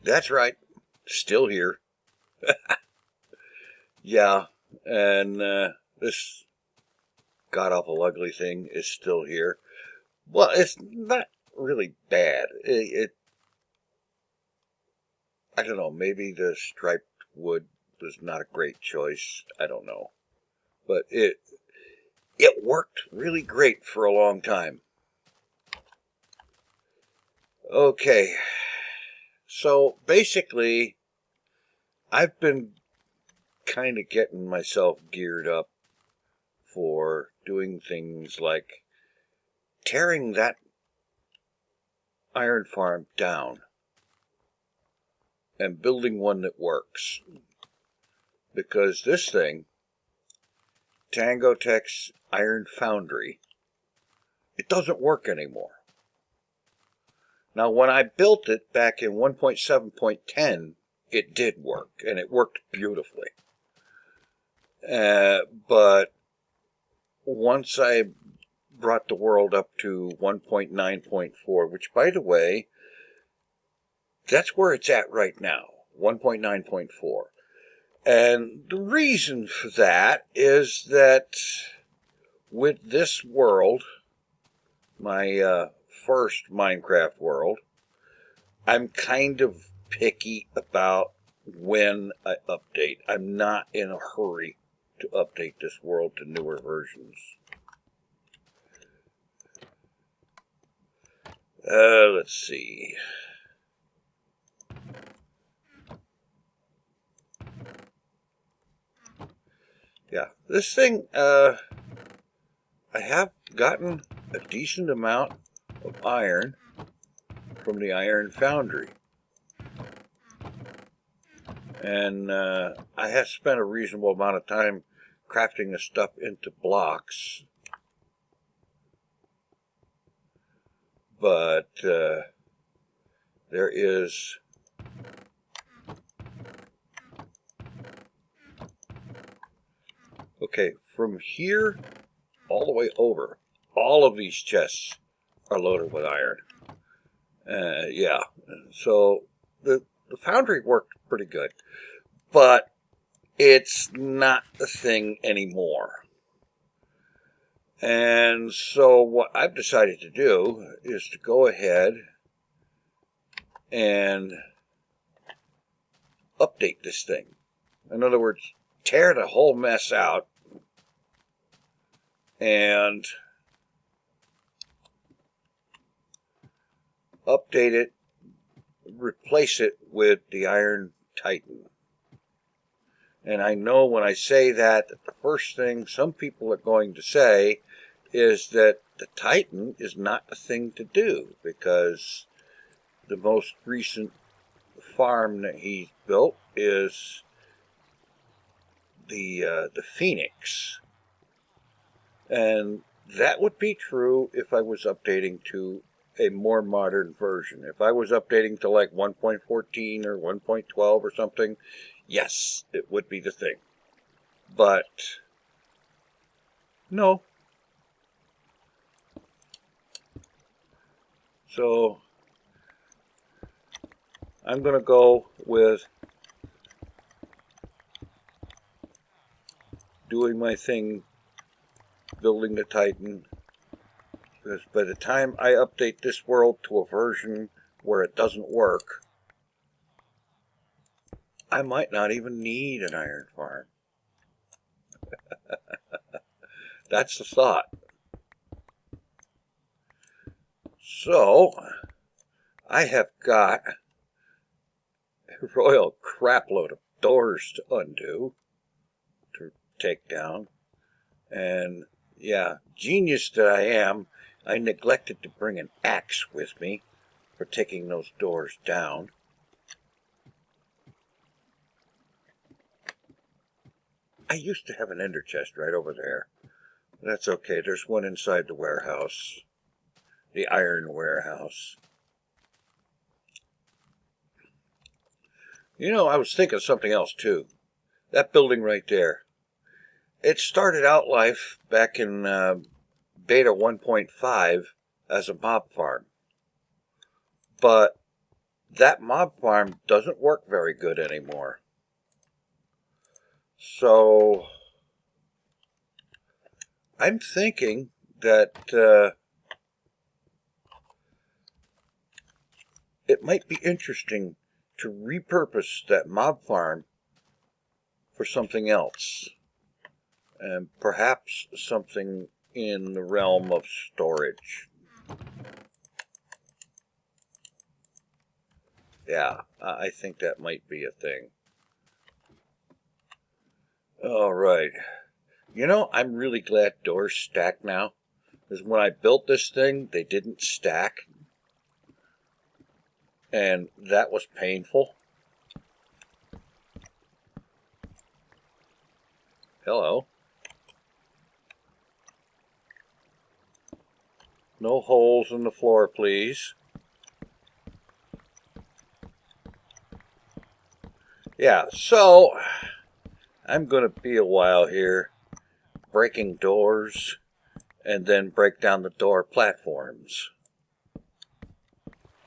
That's right. Still here. Yeah, and this god-awful ugly thing is still here. Well, it's not really bad. I don't know, maybe the striped wood was not a great choice. I don't know. But it worked really great for a long time. Okay. So basically, I've been kind of getting myself geared up for doing things like tearing that iron farm down and building one that works. Because this thing, Tango Tech's Iron Foundry, it doesn't work anymore. Now, when I built it back in 1.7.10, it did work, and it worked beautifully. But once I brought the world up to 1.9.4, which, by the way, that's where it's at right now, 1.9.4. And the reason for that is that with this world, my first Minecraft world, I'm kind of picky about when I update. I'm not in a hurry to update this world to newer versions. Let's see. Yeah, this thing, I have gotten a decent amount of iron from the Iron Foundry. And I have spent a reasonable amount of time crafting the stuff into blocks. But there is okay, from here all the way over, all of these chests are loaded with iron. Yeah, so the foundry worked pretty good, but it's not the thing anymore. And so what I've decided to do is to go ahead and update this thing. In other words, tear the whole mess out and update it, replace it with the Iron Titan. And I know when I say that, the first thing some people are going to say is that the Titan is not the thing to do, because the most recent farm that he's built is the Phoenix. And that would be true if I was updating to a more modern version. If I was updating to like 1.14 or 1.12 or something, yes, it would be the thing. But no. So I'm going to go with doing my thing, building the Titan, because by the time I update this world to a version where it doesn't work, I might not even need an iron farm. That's the thought. So, I have got a royal crapload of doors to undo, to take down. And yeah, genius that I am, I neglected to bring an axe with me for taking those doors down. I used to have an ender chest right over there. That's okay, there's one inside the warehouse. The iron warehouse. You know, I was thinking of something else too. That building right there. It started out life back in beta 1.5 as a mob farm. But that mob farm doesn't work very good anymore. So I'm thinking that it might be interesting to repurpose that mob farm for something else, and perhaps something in the realm of storage. Yeah, I think that might be a thing. All right. You know, I'm really glad doors stack now, because when I built this thing, they didn't stack, and that was painful. Hello. No holes in the floor, please. Yeah, so I'm going to be a while here breaking doors and then break down the door platforms.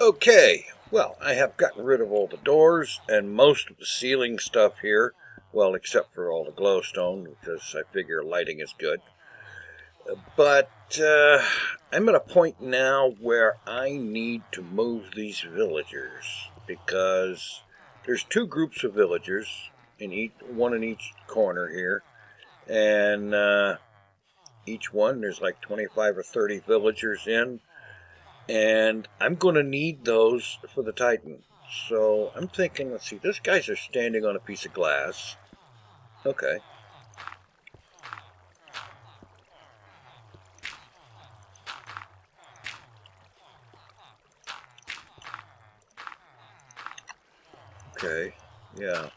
Okay, well, I have gotten rid of all the doors and most of the ceiling stuff here. Well, except for all the glowstone, because I figure lighting is good. But I'm at a point now where I need to move these villagers, because there's two groups of villagers, one in each corner here, and each one there's like 25 or 30 villagers in, and I'm going to need those for the Titan. So I'm thinking, let's see, these guys are standing on a piece of glass. Okay. Okay, yeah.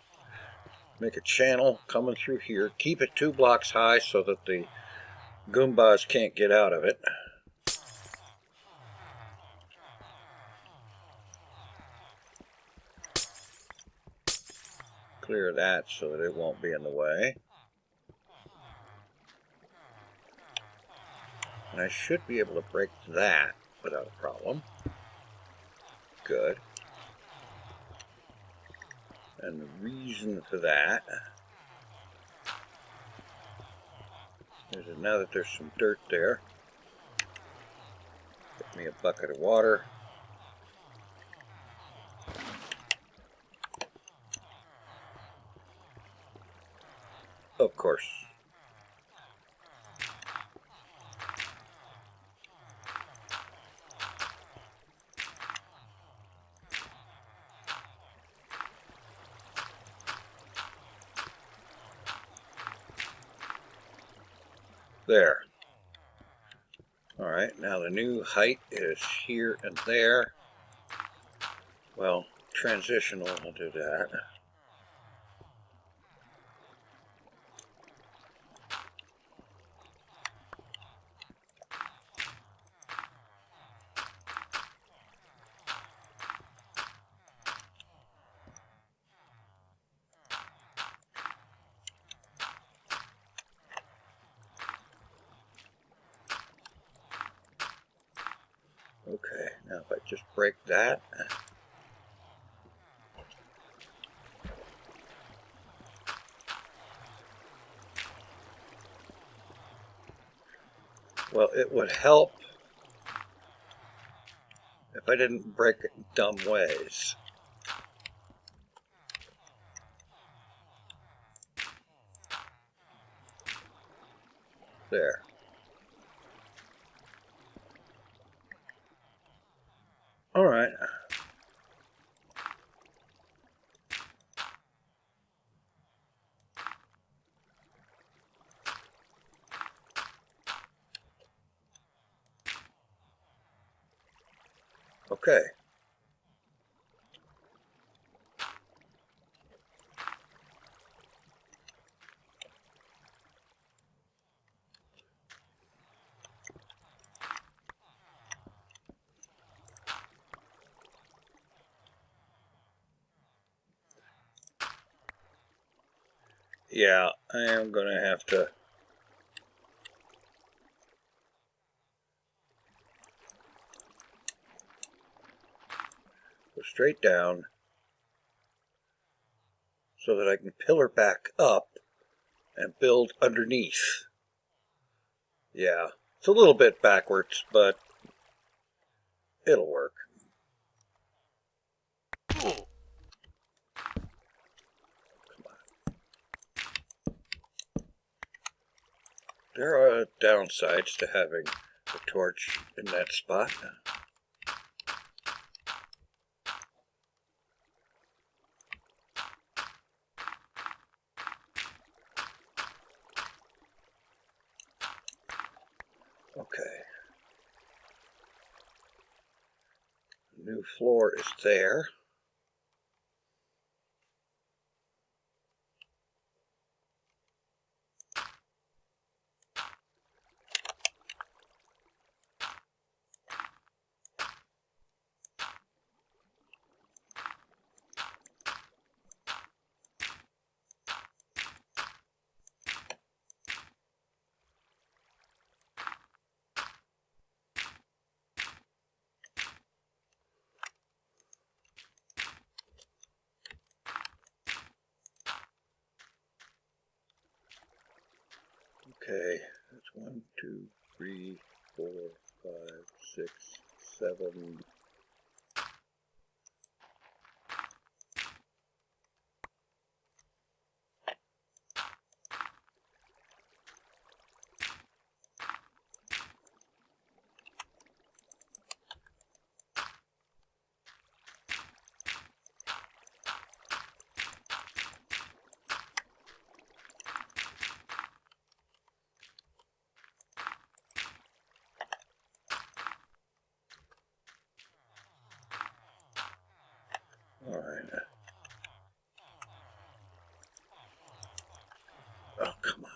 Make a channel coming through here. Keep it 2 blocks high so that the Goombas can't get out of it. Clear that so that it won't be in the way. And I should be able to break that without a problem. Good. And the reason for that is that now that there's some dirt there, get me a bucket of water. Of course. There. Alright, now the new height is here and there. Well, transitional will do that. Okay, now if I just break that. Well, it would help if I didn't break it in dumb ways. There. All right. Okay. Yeah, I am going to have to put straight down so that I can pillar back up and build underneath. Yeah, it's a little bit backwards, but it'll work. Come on. There are downsides to having the torch in that spot. Okay. New floor is there. Okay, that's 1, 2, 3, 4, 5, 6, 7. All right. Oh, come on.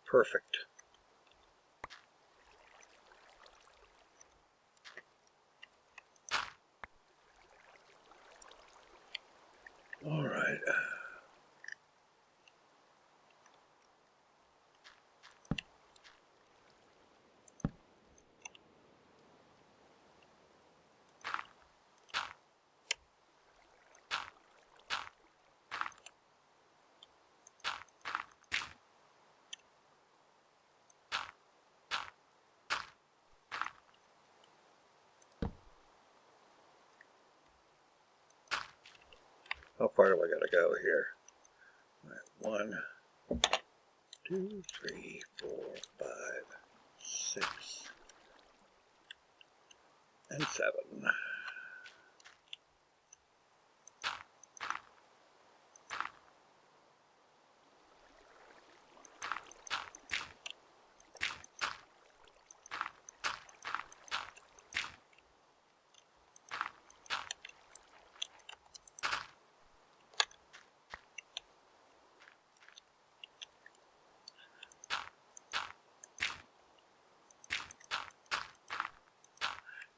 Perfect. All right. How far do I gotta go here? All right, 1, 2, 3, 4, 5, 6, and 7.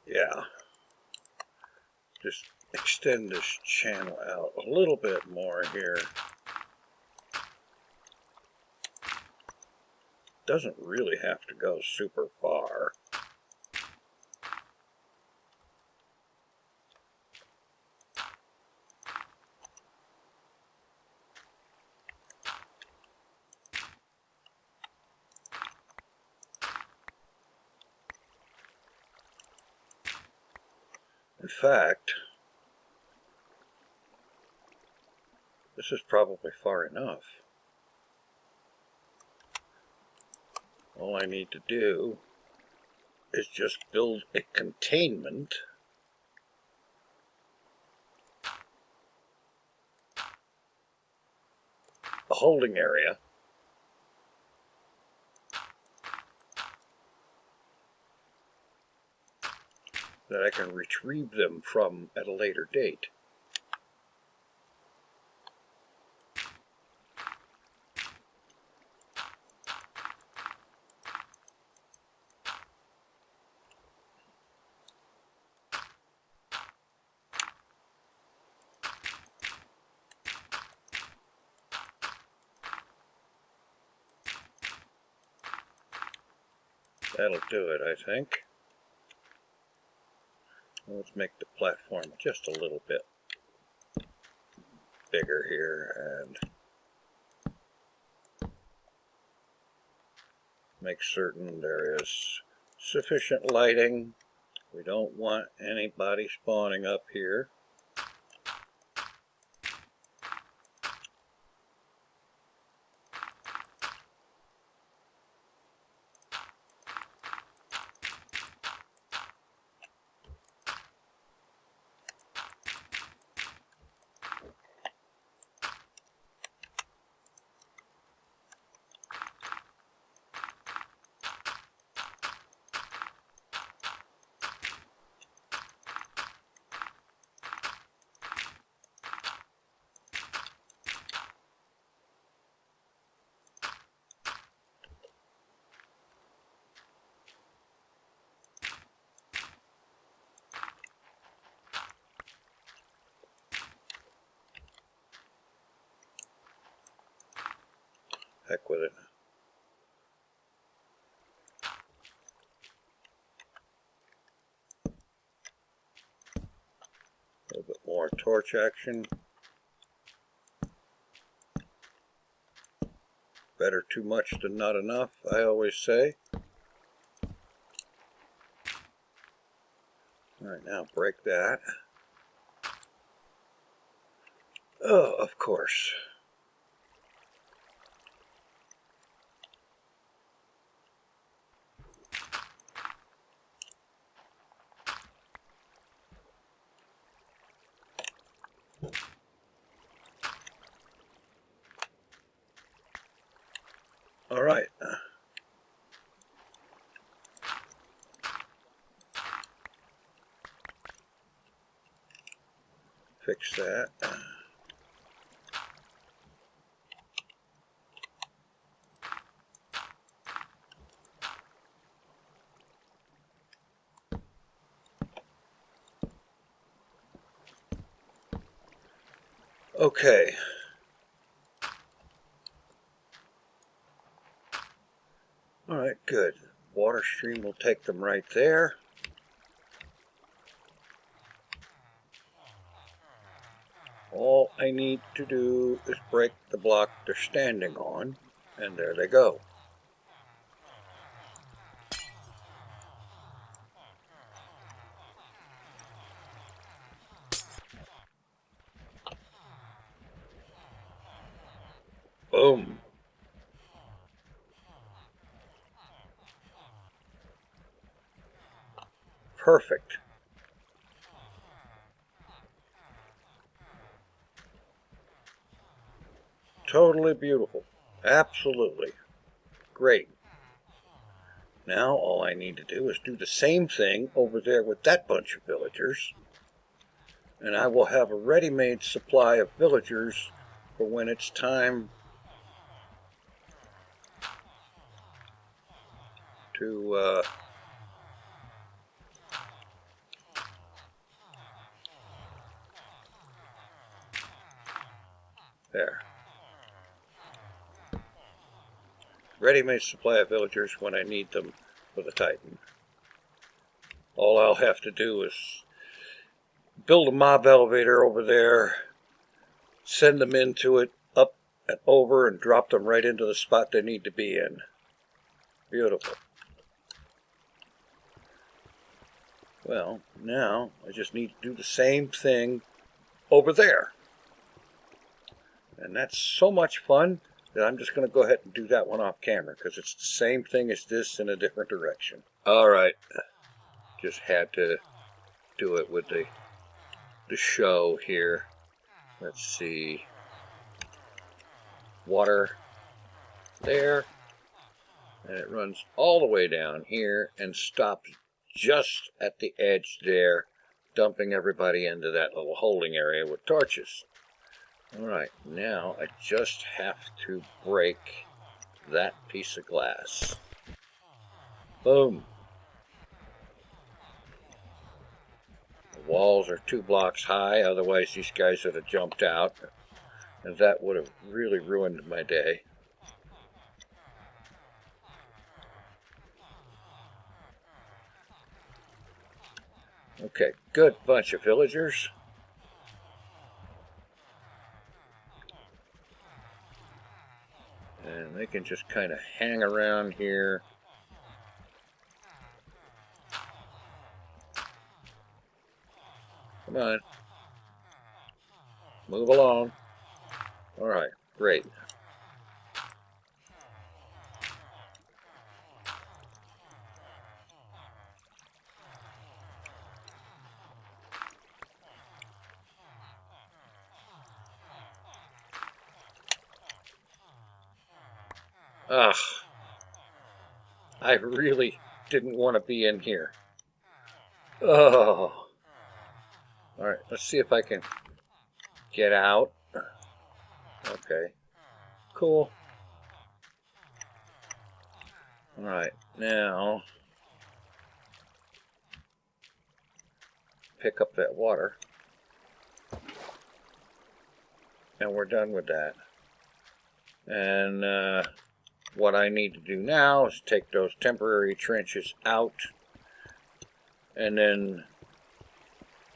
Yeah, just extend this channel out a little bit more here. Doesn't really have to go super far. In fact, this is probably far enough. All I need to do is just build a containment a holding area that I can retrieve them from at a later date. That'll do it, I think. Let's make the platform just a little bit bigger here and make certain there is sufficient lighting. We don't want anybody spawning up here. Heck with it. A little bit more torch action. Better too much than not enough, I always say. Alright, now break that. Oh, of course. All right. Fix that. Okay. All right, good. Water stream will take them right there. All I need to do is break the block they're standing on, and there they go. Boom. Perfect. Totally beautiful. Absolutely. Great. Now all I need to do is do the same thing over there with that bunch of villagers. And I will have a ready-made supply of villagers for when it's time to there. Ready-made supply of villagers when I need them for the Titan. All I'll have to do is build a mob elevator over there, send them into it, up and over, and drop them right into the spot they need to be in. Beautiful. Well, now I just need to do the same thing over there. And that's so much fun that I'm just going to go ahead and do that one off camera because it's the same thing as this in a different direction. All right. Just had to do it with the show here. Let's see. Water there. And it runs all the way down here and stops just at the edge there, dumping everybody into that little holding area with torches. Alright, now I just have to break that piece of glass. Boom. The walls are 2 blocks high, otherwise these guys would have jumped out, and that would have really ruined my day. Okay, good bunch of villagers. And they can just kind of hang around here. Come on. Move along. Alright, great. Ugh. I really didn't want to be in here. Oh. Alright, let's see if I can get out. Okay. Cool. Alright, now pick up that water. And we're done with that. And what I need to do now is take those temporary trenches out and then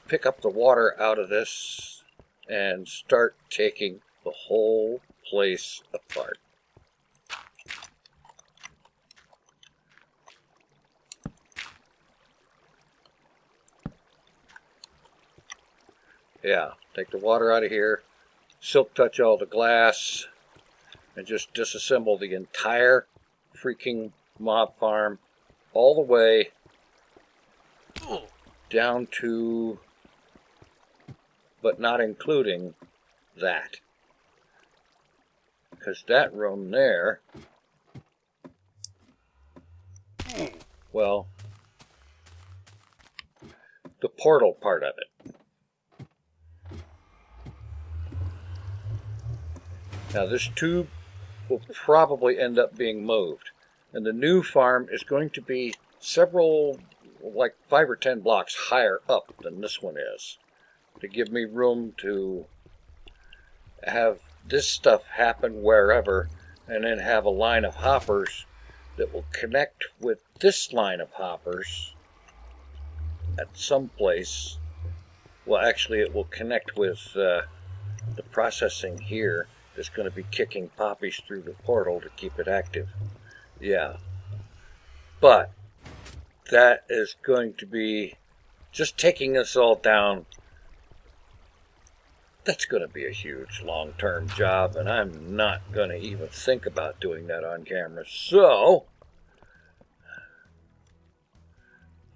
pick up the water out of this and start taking the whole place apart. Yeah, take the water out of here, silk touch all the glass, and just disassemble the entire freaking mob farm all the way down to, but not including that. Because that room there, well, the portal part of it. Now this tube will probably end up being moved. And the new farm is going to be several, like 5 or 10 blocks higher up than this one is, to give me room to have this stuff happen wherever, and then have a line of hoppers that will connect with this line of hoppers at some place. Well, actually it will connect with the processing here. It's going to be kicking poppies through the portal to keep it active. Yeah. But that is going to be just taking this all down. That's going to be a huge long-term job, and I'm not going to even think about doing that on camera. So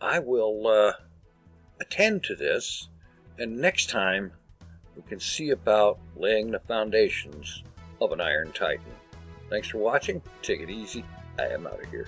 I will attend to this, and next time we can see about laying the foundations of an Iron Titan. Thanks for watching. Take it easy. I am out of here.